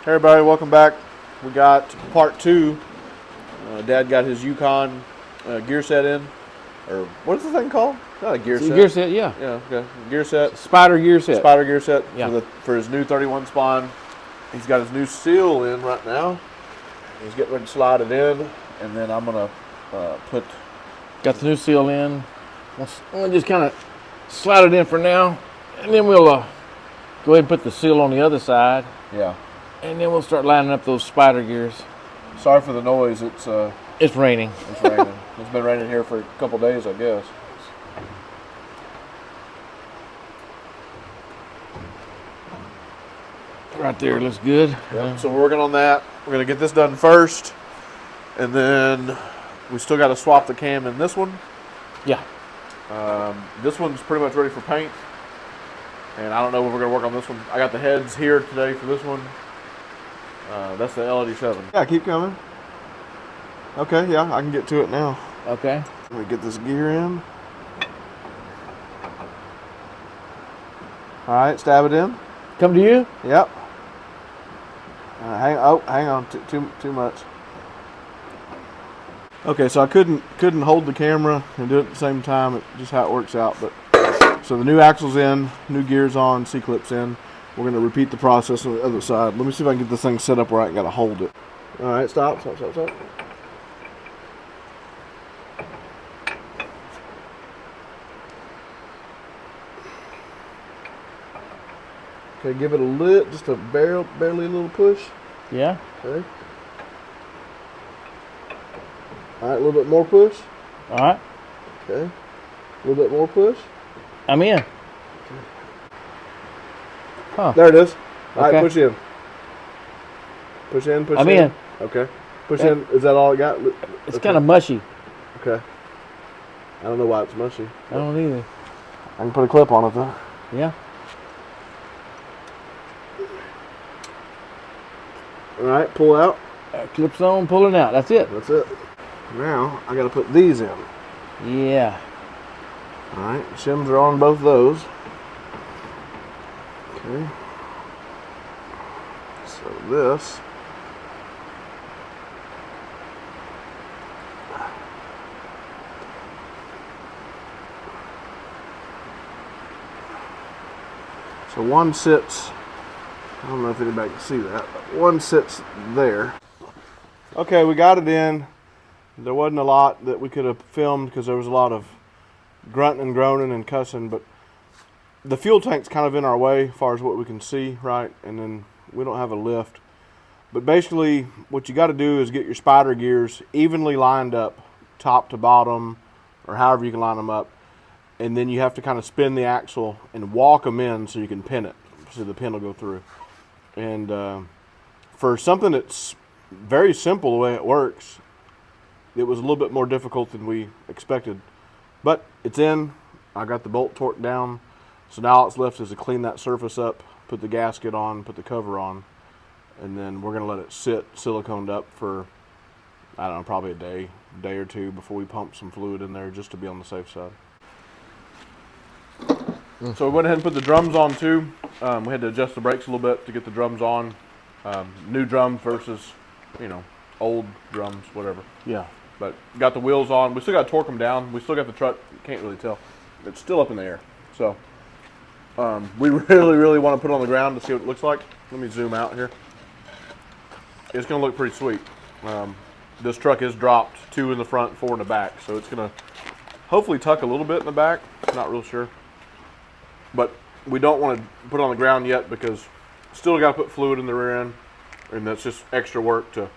Hey everybody, welcome back. We got part two. Dad got his Yukon gear set in, or what is the thing called? Not a gear set. Gear set, yeah. Yeah, okay. Gear set. Spider gear set. Spider gear set, yeah. for his new 31 spawn. He's got his new seal in right now. He's getting ready to slide it in, and then I'm gonna put. Got the new seal in. We'll just kind of slide it in for now, and then we'll go ahead and put the seal on the other side. Yeah. And then we'll start lining up those spider gears. Sorry for the noise. It's raining. It's raining. It's been raining here for a couple days, I guess. Right there looks good. Yep. So we're working on that. We're gonna get this done first, and then we still got to swap the cam in this one. Yeah. This one's pretty much ready for paint, and I don't know when we're gonna work on this one. I got the heads here today for this one. That's the LD7. Yeah, keep coming. Okay, yeah, I can get to it now. Okay. Let me get this gear in. All right, stab it in. Come to you? Yep. Hang on, too much. Okay, so I couldn't hold the camera and do it at the same time. It's just how it works out. But so the new axle's in, new gears on, C-clips in. We're going to repeat the process on the other side. Let me see if I can get this thing set up where I ain't got to hold it. All right, stop. Okay, give it a lit, just a barely a little push. Yeah. Okay. All right, a little bit more push. All right. Okay. A little bit more push. I'm in. Huh. There it is. All okay. right, push in. Push in, push in. I'm in. Okay. Push in. Is that all it got? It's kind of mushy. Okay. I don't know why it's mushy. I don't either. I can put a clip on it though. Yeah. All right, pull out. Clips on, pulling out. That's it. That's it. Now I got to put these in. Yeah. All right, shims are on both those. Okay. So this. So one sits, I don't know if anybody can see that, but one sits there. Okay, we got it in. There wasn't a lot that we could have filmed because there was a lot of grunting and groaning and cussing, but the fuel tank's kind of in our way as far as what we can see, right? And then we don't have a lift. But basically, what you got to do is get your spider gears evenly lined up, top to bottom, or however you can line them up. And then you have to kind of spin the axle and walk them in so you can pin it, so the pin will go through. And for something that's very simple the way it works, it was a little bit more difficult than we expected. But it's in. I got the bolt torqued down. So now all it's left is to clean that surface up, put the gasket on, put the cover on, and then we're going to let it sit siliconed up for, I don't know, probably a day or two before we pump some fluid in there just to be on the safe side. So we went ahead and put the drums on too. We had to adjust the brakes a little bit to get the drums on. New drums versus, old drums, whatever. Yeah. But got the wheels on. We still got to torque them down. We still got the truck. You can't really tell. It's still up in the air. So we really want to put it on the ground to see what it looks like. Let me zoom out here. It's going to look pretty sweet. This truck is dropped 2 in the front, 4 in the back. So it's going to hopefully tuck a little bit in the back. Not real sure. But we don't want to put it on the ground yet because still got to put fluid in the rear end. And that's just extra work to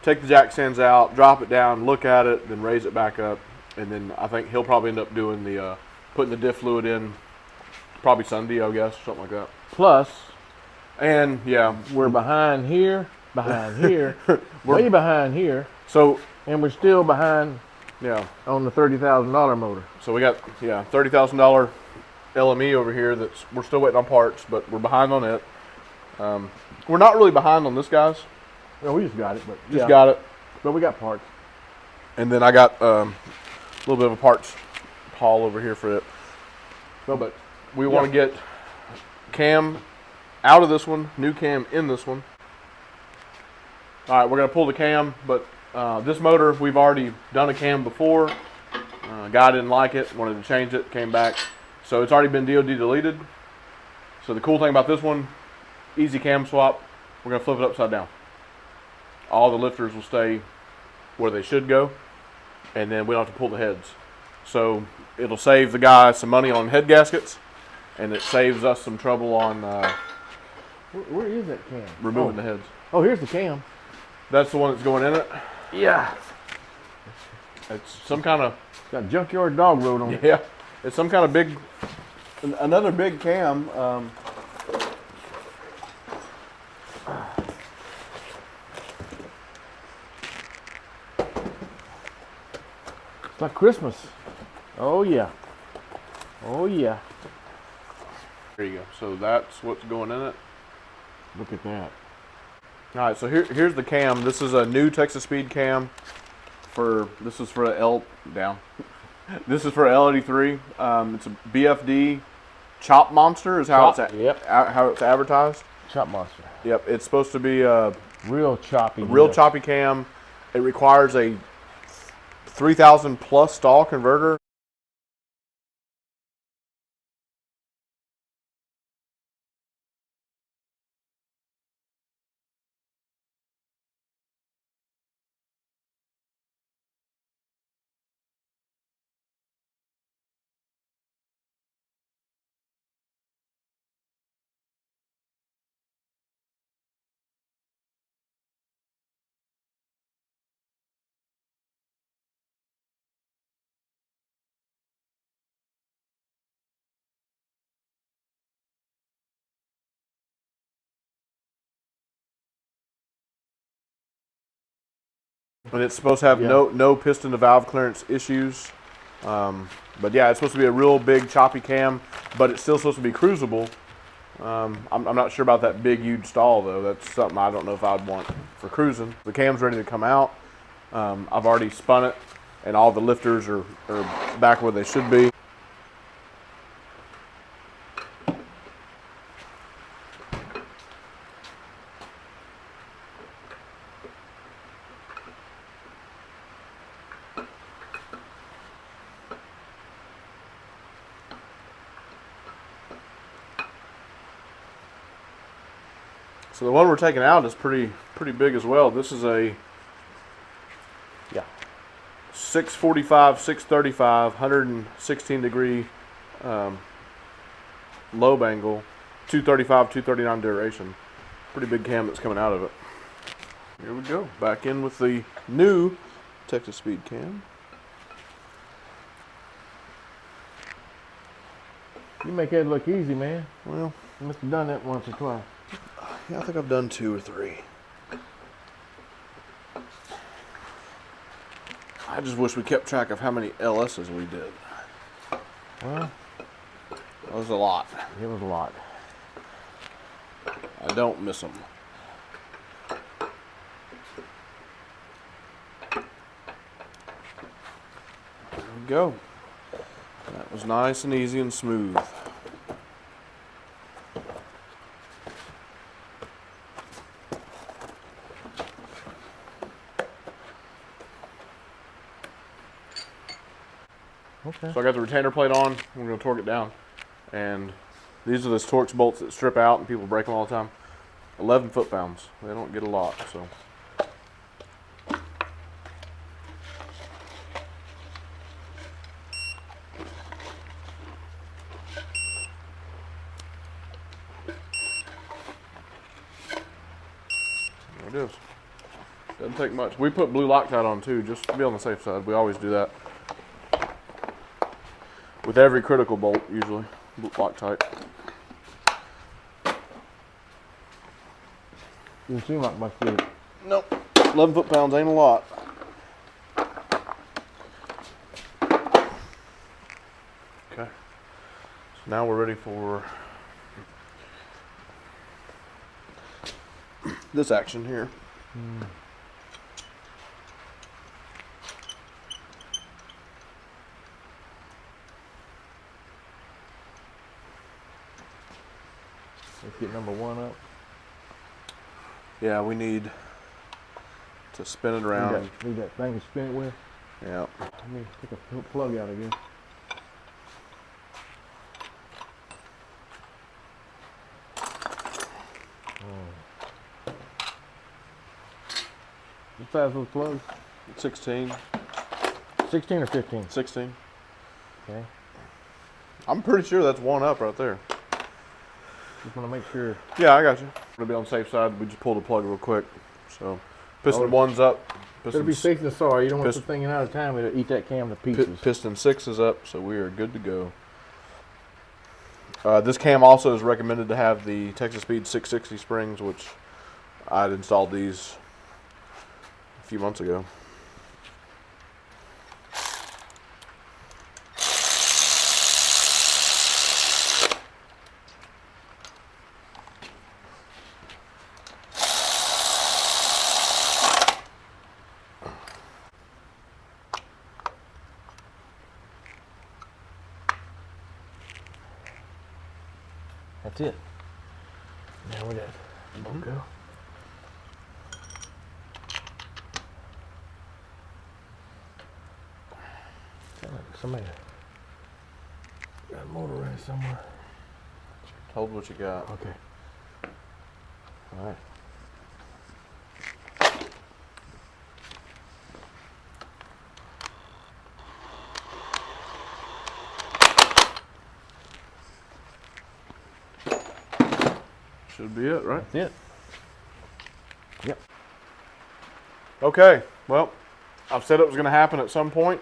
take the jack stands out, drop it down, look at it, then raise it back up. And then I think he'll probably end up doing the putting the diff fluid in probably Sunday, I guess, something like that. Plus, and yeah, we're behind here, way behind here. So, and we're still behind. Yeah, on the $30,000 motor. So we got $30,000 LME over here that's we're still waiting on parts, but we're behind on it. We're not really behind on this, guys. No, we just got it, but just got it. But we got parts. And then I got a little bit of a parts haul over here for it. No, but we want to get cam out of this one, new cam in this one, All right, we're gonna pull the cam, but this motor, we've already done a cam before. Guy didn't like it, wanted to change it, came back. So it's already been DOD deleted. So the cool thing about this one, easy cam swap, we're gonna flip it upside down. All the lifters will stay where they should go, and then we don't have to pull the heads. So it'll save the guy some money on head gaskets, and it saves us some trouble on Where is that cam? removing the heads. Oh, here's the cam. That's the one that's going in it. Yeah. It's some kind of, It's got junkyard dog road on it. yeah, it's some kind of big, another big cam. It's like Christmas. Oh yeah. Oh yeah. There you go. So that's what's going in it. Look at that. All right, so here's the cam. This is a new Texas Speed cam. This is for This is for L83. It's a BFD chop monster is how how it's advertised. Chop monster. Yep, it's supposed to be a Real choppy. choppy cam. It requires a 3,000 plus stall converter. And it's supposed to have no piston to valve clearance issues. But yeah, it's supposed to be a real big choppy cam, but it's still supposed to be cruisable. I'm not sure about that big huge stall though. That's something I don't know if I'd want for cruising. The cam's ready to come out. I've already spun it, and all the lifters are back where they should be. So the one we're taking out is pretty big as well. This is a 645, 635, 116 degree lobe angle, 235, 239 duration. Pretty big cam that's coming out of it. Here we go. Back in with the new Texas Speed cam. You make that look easy, man. Well, You must have done that once or twice. yeah, I think I've done 2 or 3. I just wish we kept track of how many LSs we did. Well, That was a lot. it was a lot. I don't miss them. There we go. That was nice and easy and smooth. Okay. So I got the retainer plate on. I'm going to torque it down. And these are those Torx bolts that strip out and people break them all the time. 11 foot-pounds. They don't get a lot, so. There it is. Doesn't take much. We put blue Loctite on too, just to be on the safe side. We always do that. With every critical bolt, usually. Blue Loctite. Didn't seem like much, did it? Nope. 11 foot-pounds ain't a lot. Okay. So now we're ready for this action here. Let's get number 1 up. Yeah, we need to spin it around. Need that thing to spin it with. Yeah. Let me take a plug out again. What size are those plugs? 16. 16 or 15? 16. Okay. I'm pretty sure that's one up right there. Just want to make sure. Yeah, I got you. To be on the safe side, we just pulled the plug real quick. So, piston 1's up. Better be safe than sorry. You don't want piston, the thing out of time. It'll eat that cam to pieces. Piston 6 is up, so we are good to go. This cam also is recommended to have the Texas Speed 660 springs, which I'd installed these a few months ago. That's it. Now we got bolt go. Somebody got a motor running somewhere. Hold what you got. Okay. All right. Should be it, right? That's it. Yep. Okay, well, I've said it was going to happen at some point.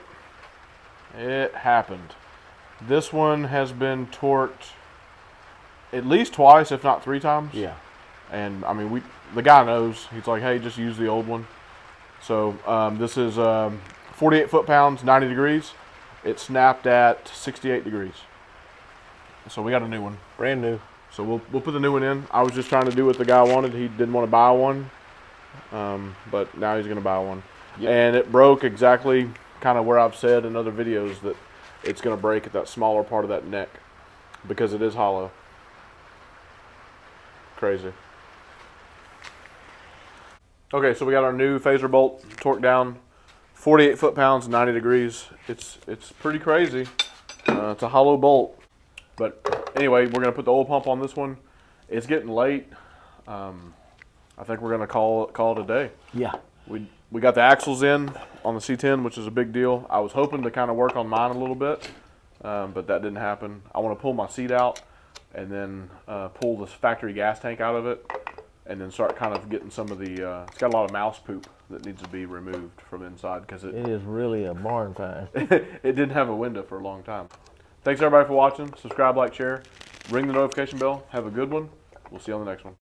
It happened. This one has been torqued at least twice, if not 3 times. Yeah. And I mean, the guy knows. He's like, hey, just use the old one. So this is 48 foot-pounds, 90 degrees. It snapped at 68 degrees. So we got a new one. Brand new. So we'll put the new one in. I was just trying to do what the guy wanted. He didn't want to buy one, but now he's going to buy one. Yep. And it broke exactly kind of where I've said in other videos that it's going to break at that smaller part of that neck because it is hollow. Crazy. Okay, so we got our new phaser bolt torqued down, 48 foot-pounds, 90 degrees. It's pretty crazy. It's a hollow bolt. But anyway, we're going to put the oil pump on this one. It's getting late. I think we're going to call it a day. Yeah. We got the axles in on the C10, which is a big deal. I was hoping to kind of work on mine a little bit, but that didn't happen. I want to pull my seat out and then pull this factory gas tank out of it and then start kind of getting some of the, it's got a lot of mouse poop that needs to be removed from inside because it is really a barn find. It didn't have a window for a long time. Thanks everybody for watching. Subscribe, like, share, ring the notification bell. Have a good one. We'll see you on the next one.